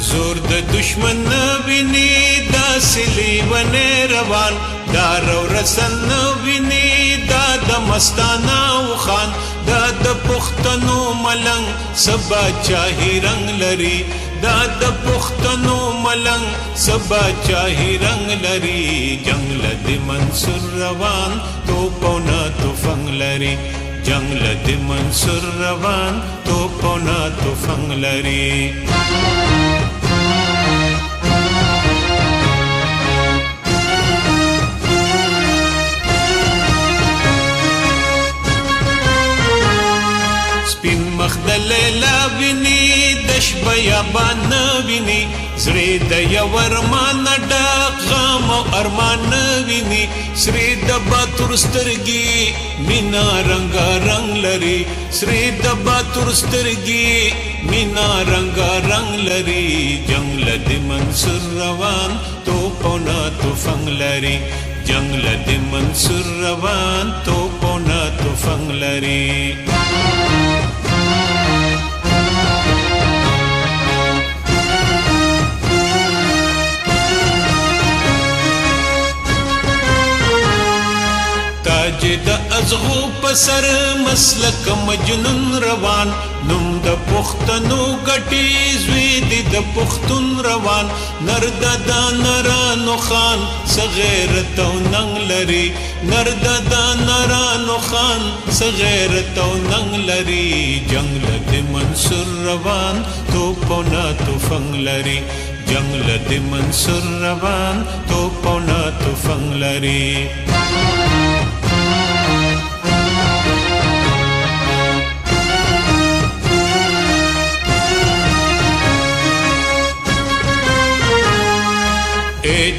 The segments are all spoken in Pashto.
زور د دشمن ویني دا سلی ونه روان دا رو رسن ویني دا د مستانه خان دا د پښتنو ملنګ سبا چاهي رنگ لري دا د پښتنو ملنګ سبا چاهي رنگ لري جنگ لد منصور روان تو پونا تو فنگ لري جنگ لد منصور روان تو پونا تو فنگ لري مخدل لا ویني دش بیابان ویني زړه د یور مان ډک غم او ارمان ویني سری د باتور سترګي مینا رنگ رنگ لري سری د باتور سترګي مینا رنگ رنگ لري جنگ لد منصور روان تو پونا تو فنگ لري جنگ لد منصور روان تو پونا تو فنگ لري د ازغو پسر مسلک مجنون روان نوم د پښتنو غټي زوی د پښتون روان نرد د نرانو خان صغیرت او ننګ لري نرد د نرانو خان صغیرت او ننګ لري جنگ لد منصور روان تو پونا تو فنگ لري جنگ لد منصور روان تو پونا تو فنگ لري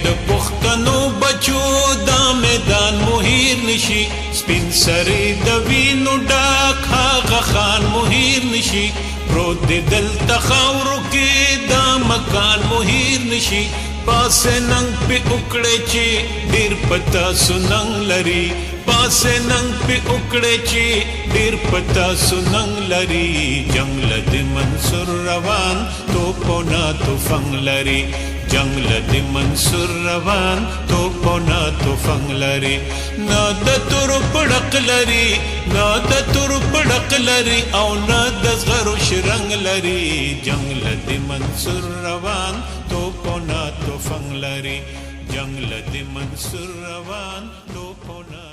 د پښتنو بچو دا میدان مهیر نشي سپین سری د وینو ډک هغه خان مهیر نشي پروت دل تخاورو کې دا مکان مهیر نشي پاس ننګ په وکړې چې ډیر پتا سننګ لري پاس ننګ په وکړې چې ډیر پتا سننګ لري جنگ لد منصور روان تو پونا تو فنگ لري جنگ لد منصور روان تو پونا تو فنگ لري نا د تور پړق لري نا د تور پړق لري او نا د زغرو شرنګ لري جنگ لد منصور روان تو پونا تو فنگ لري جنگ لد منصور روان تو پونا